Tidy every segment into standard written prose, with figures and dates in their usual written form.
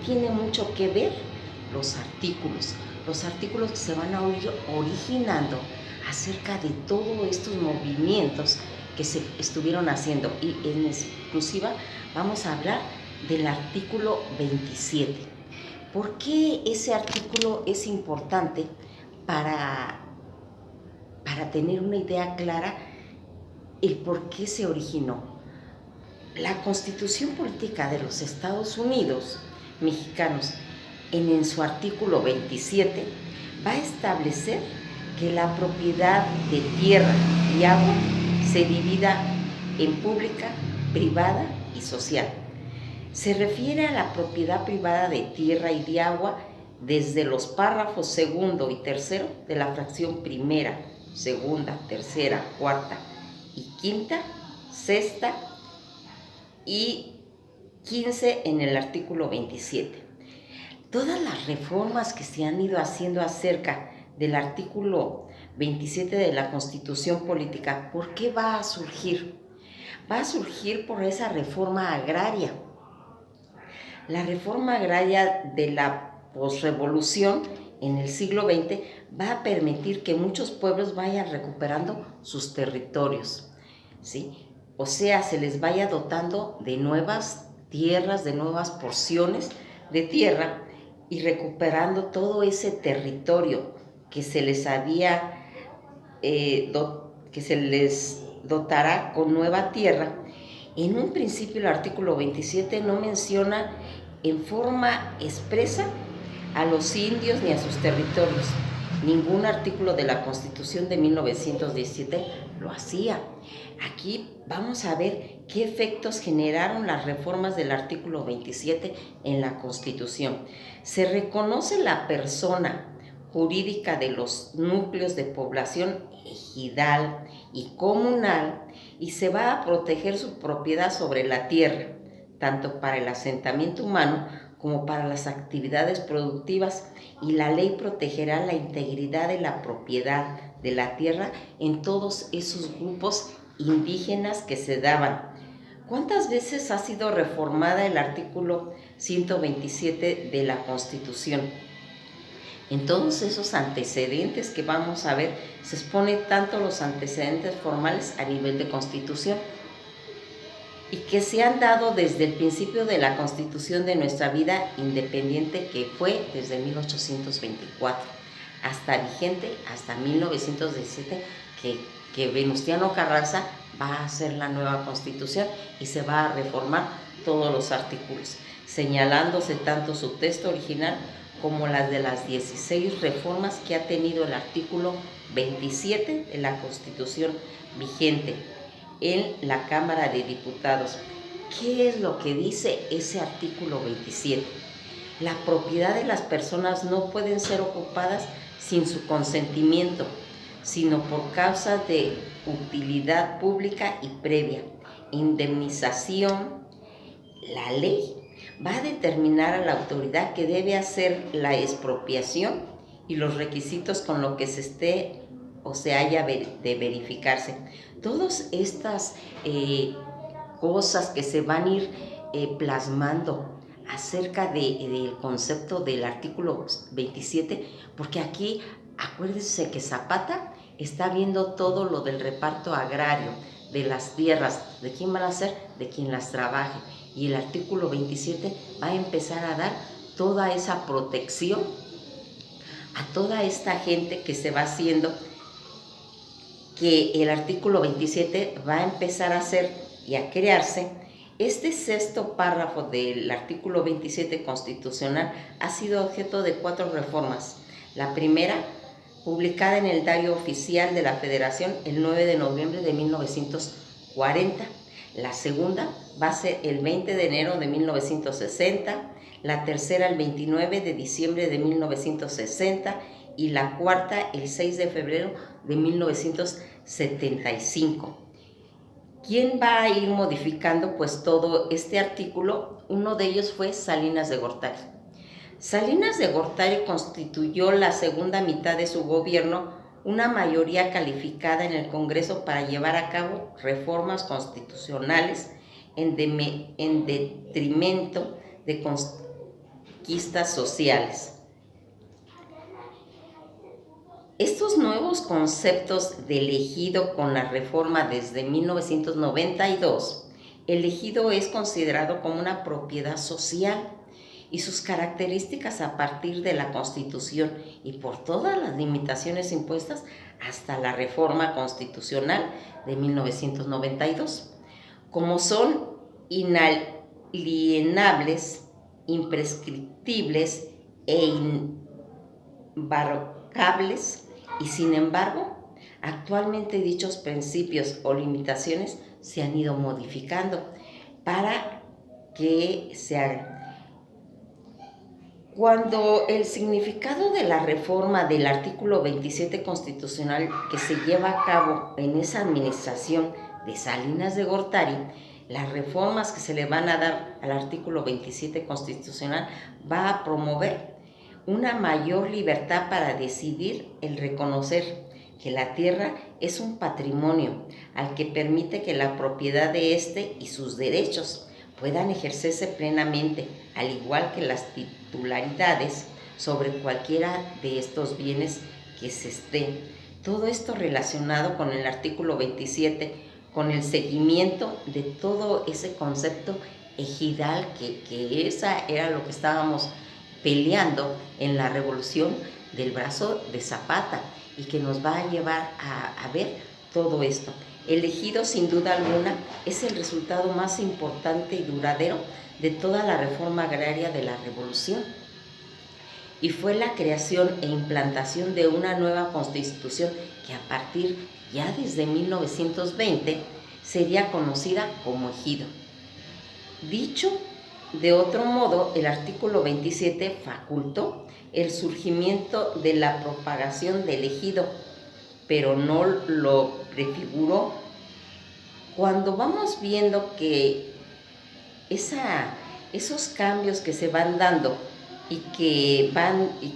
tiene mucho que ver los artículos que se van a ir originando acerca de todos estos movimientos que se estuvieron haciendo, y en exclusiva vamos a hablar del artículo 27. ¿Por qué ese artículo es importante para tener una idea clara el por qué se originó? La Constitución Política de los Estados Unidos Mexicanos, en su artículo 27, va a establecer que la propiedad de tierra y agua se divida en pública, privada y social. Se refiere a la propiedad privada de tierra y de agua desde los párrafos segundo y tercero de la fracción primera, segunda, tercera, cuarta y quinta, sexta y 15 en el artículo 27. Todas las reformas que se han ido haciendo acerca del artículo 27 de la Constitución Política, ¿por qué va a surgir? Va a surgir por esa reforma agraria. La reforma agraria de la posrevolución en el siglo XX va a permitir que muchos pueblos vayan recuperando sus territorios, ¿sí? O sea, se les vaya dotando de nuevas tierras, de nuevas porciones de tierra y recuperando todo ese territorio que se les había, que se les dotará con nueva tierra. En un principio el artículo 27 no menciona en forma expresa a los indios ni a sus territorios. Ningún artículo de la Constitución de 1917 lo hacía. Aquí vamos a ver qué efectos generaron las reformas del artículo 27 en la Constitución. Se reconoce la persona jurídica de los núcleos de población ejidal y comunal y se va a proteger su propiedad sobre la tierra, tanto para el asentamiento humano como para las actividades productivas, y la ley protegerá la integridad de la propiedad de la tierra en todos esos grupos indígenas que se daban. ¿Cuántas veces ha sido reformada el artículo 127 de la Constitución? En todos esos antecedentes que vamos a ver, se expone tanto los antecedentes formales a nivel de Constitución y que se han dado desde el principio de la Constitución de nuestra vida independiente, que fue desde 1824, hasta vigente hasta 1917, que Venustiano Carranza va a hacer la nueva Constitución y se va a reformar todos los artículos, señalándose tanto su texto original como las de las 16 reformas que ha tenido el artículo 27 de la Constitución vigente en la Cámara de Diputados. ¿Qué es lo que dice ese artículo 27? La propiedad de las personas no pueden ser ocupadas sin su consentimiento, sino por causa de utilidad pública y previa indemnización. La ley va a determinar a la autoridad que debe hacer la expropiación y los requisitos con lo que se esté o se haya de verificarse. Todas estas cosas que se van a ir plasmando acerca del concepto del artículo 27, porque aquí acuérdense que Zapata está viendo todo lo del reparto agrario, de las tierras, de quién van a ser, de quien las trabaje, y el artículo 27 va a empezar a dar toda esa protección a toda esta gente que se va haciendo, que el artículo 27 va a empezar a hacer y a crearse. Este sexto párrafo del artículo 27 constitucional ha sido objeto de 4 reformas. La primera, publicada en el Diario Oficial de la Federación el 9 de noviembre de 1940. La segunda va a ser el 20 de enero de 1960, la tercera el 29 de diciembre de 1960 y la cuarta el 6 de febrero de 1975. ¿Quién va a ir modificando pues todo este artículo? Uno de ellos fue Salinas de Gortari. Salinas de Gortari constituyó la segunda mitad de su gobierno una mayoría calificada en el Congreso para llevar a cabo reformas constitucionales en detrimento conquistas sociales. Estos nuevos conceptos del ejido con la reforma desde 1992, el ejido es considerado como una propiedad social y sus características a partir de la Constitución y por todas las limitaciones impuestas hasta la reforma constitucional de 1992, como son inalienables, imprescriptibles e imbarcables. Y sin embargo, actualmente dichos principios o limitaciones se han ido modificando para que se hagan. Cuando el significado de la reforma del artículo 27 constitucional que se lleva a cabo en esa administración de Salinas de Gortari, las reformas que se le van a dar al artículo 27 constitucional va a promover una mayor libertad para decidir el reconocer que la tierra es un patrimonio al que permite que la propiedad de éste y sus derechos puedan ejercerse plenamente, al igual que las titularidades sobre cualquiera de estos bienes que se estén. Todo esto relacionado con el artículo 27, con el seguimiento de todo ese concepto ejidal, que esa era lo que estábamos peleando en la revolución del brazo de Zapata y que nos va a llevar a ver todo esto. El ejido, sin duda alguna, es el resultado más importante y duradero de toda la reforma agraria de la revolución y fue la creación e implantación de una nueva constitución que a partir ya desde 1920 sería conocida como ejido. Dicho de otro modo, el artículo 27 facultó el surgimiento de la propagación del ejido, pero no lo prefiguró. Cuando vamos viendo que esos cambios que se van dando y que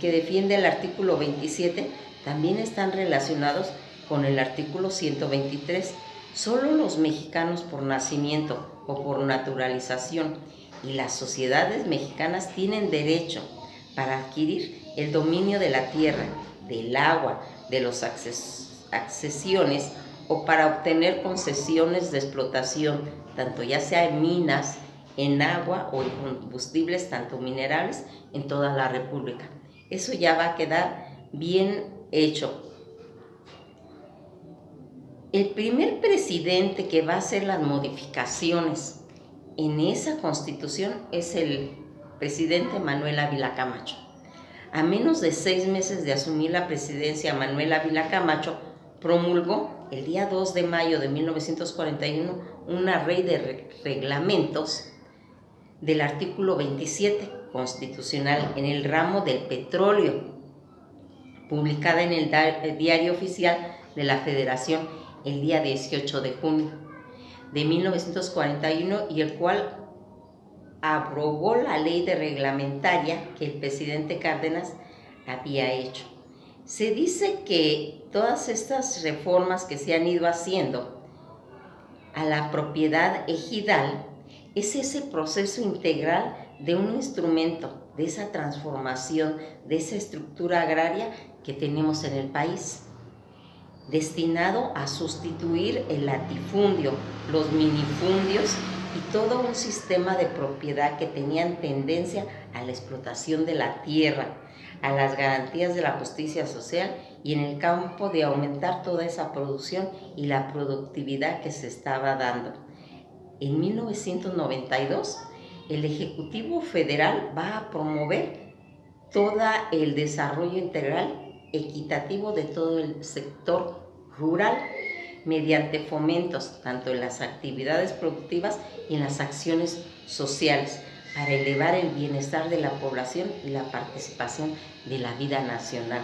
defiende el artículo 27 también están relacionados con el artículo 123. Solo los mexicanos por nacimiento o por naturalización y las sociedades mexicanas tienen derecho para adquirir el dominio de la tierra, del agua, de las accesiones o para obtener concesiones de explotación, tanto ya sea en minas, en agua o en combustibles, tanto minerales, en toda la República. Eso ya va a quedar bien hecho. El primer presidente que va a hacer las modificaciones en esa constitución es el presidente Manuel Ávila Camacho. A menos de 6 meses de asumir la presidencia, Manuel Ávila Camacho promulgó el día 2 de mayo de 1941 una ley de reglamentos del artículo 27 constitucional en el ramo del petróleo, publicada en el Diario Oficial de la Federación el día 18 de junio de 1941 y el cual abrogó la ley de reglamentaria que el presidente Cárdenas había hecho. Se dice que todas estas reformas que se han ido haciendo a la propiedad ejidal es ese proceso integral de un instrumento, de esa transformación, de esa estructura agraria que tenemos en el país, destinado a sustituir el latifundio, los minifundios y todo un sistema de propiedad que tenían tendencia a la explotación de la tierra, a las garantías de la justicia social y en el campo de aumentar toda esa producción y la productividad que se estaba dando. En 1992, el Ejecutivo Federal va a promover todo el desarrollo integral equitativo de todo el sector rural mediante fomentos tanto en las actividades productivas y en las acciones sociales para elevar el bienestar de la población y la participación de la vida nacional.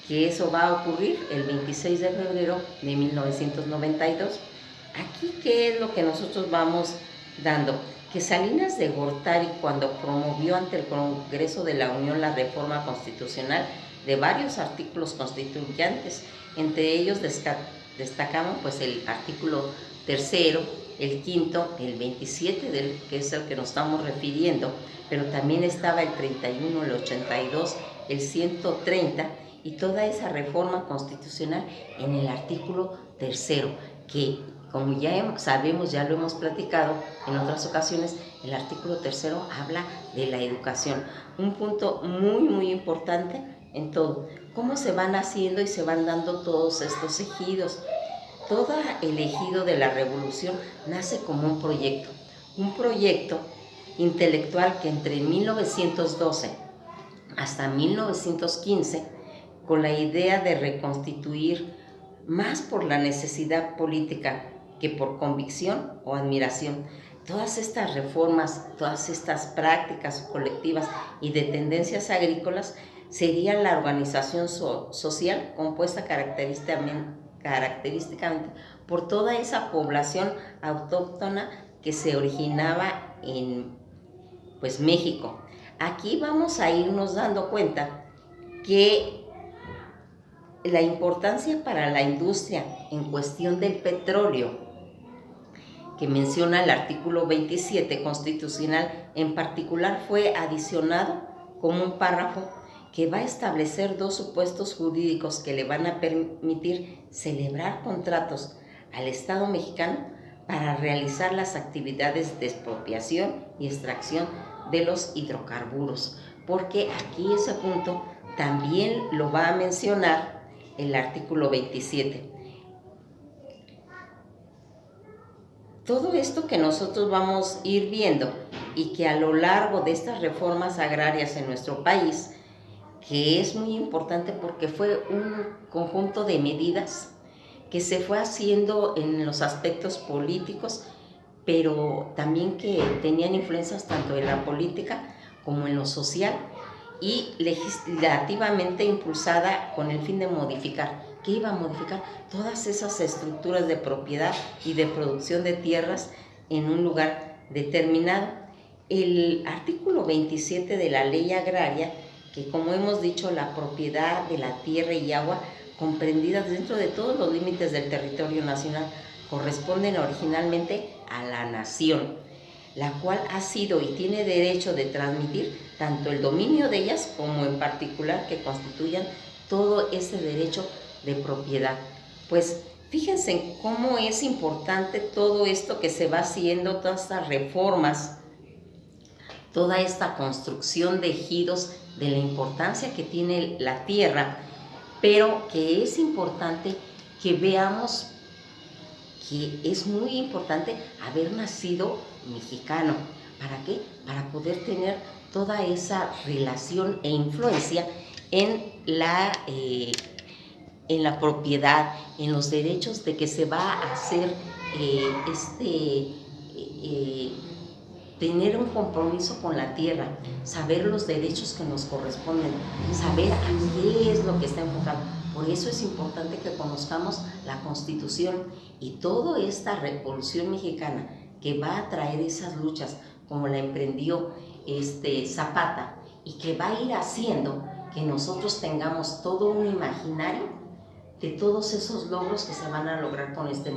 Que eso va a ocurrir el 26 de febrero de 1992. Aquí, ¿qué es lo que nosotros vamos dando? Que Salinas de Gortari, cuando promovió ante el Congreso de la Unión la reforma constitucional de varios artículos constituyentes, entre ellos destacamos pues el artículo 3, el quinto, el 27, que es el que nos estamos refiriendo, pero también estaba el 31, el 82, el 130 y toda esa reforma constitucional en el artículo tercero, que como ya sabemos, ya lo hemos platicado en otras ocasiones, el artículo tercero habla de la educación, un punto muy importante en todo. Cómo se van haciendo y se van dando todos estos ejidos. Todo el ejido de la revolución nace como un proyecto intelectual que entre 1912 hasta 1915, con la idea de reconstituir más por la necesidad política que por convicción o admiración, todas estas reformas, todas estas prácticas colectivas y de tendencias agrícolas sería la organización social compuesta característicamente por toda esa población autóctona que se originaba en México. Aquí vamos a irnos dando cuenta que la importancia para la industria en cuestión del petróleo, que menciona el artículo 27 constitucional, en particular fue adicionado como un párrafo que va a establecer dos supuestos jurídicos que le van a permitir celebrar contratos al Estado mexicano para realizar las actividades de expropiación y extracción de los hidrocarburos, porque aquí ese punto también lo va a mencionar el artículo 27. Todo esto que nosotros vamos a ir viendo y que a lo largo de estas reformas agrarias en nuestro país, que es muy importante porque fue un conjunto de medidas que se fue haciendo en los aspectos políticos, pero también que tenían influencias tanto en la política como en lo social y legislativamente impulsada con el fin de modificar. ¿Qué iba a modificar? Todas esas estructuras de propiedad y de producción de tierras en un lugar determinado. El artículo 27 de la ley agraria, que como hemos dicho, la propiedad de la tierra y agua comprendidas dentro de todos los límites del territorio nacional corresponden originalmente a la nación, la cual ha sido y tiene derecho de transmitir tanto el dominio de ellas como en particular que constituyan todo ese derecho de propiedad. Pues fíjense cómo es importante todo esto que se va haciendo, todas estas reformas, toda esta construcción de ejidos, de la importancia que tiene la tierra, pero que es importante que veamos que es muy importante haber nacido mexicano. ¿Para qué? Para poder tener toda esa relación e influencia en la propiedad, en los derechos de que se va a hacer tener un compromiso con la tierra, saber los derechos que nos corresponden, saber a qué es lo que está enfocado. Por eso es importante que conozcamos la Constitución y toda esta revolución mexicana que va a traer esas luchas, como la emprendió Zapata, y que va a ir haciendo que nosotros tengamos todo un imaginario de todos esos logros que se van a lograr con este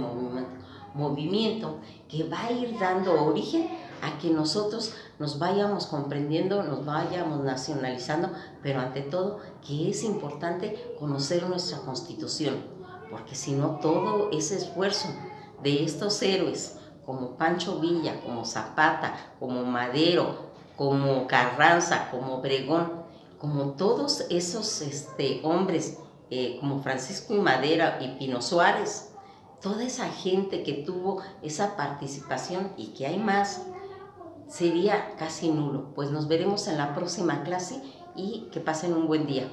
movimiento que va a ir dando origen a que nosotros nos vayamos comprendiendo, nos vayamos nacionalizando, pero ante todo que es importante conocer nuestra Constitución, porque si no todo ese esfuerzo de estos héroes como Pancho Villa, como Zapata, como Madero, como Carranza, como Obregón, como todos esos hombres como Francisco I. Madero y Pino Suárez, toda esa gente que tuvo esa participación y que hay más, sería casi nulo. Pues nos veremos en la próxima clase y que pasen un buen día.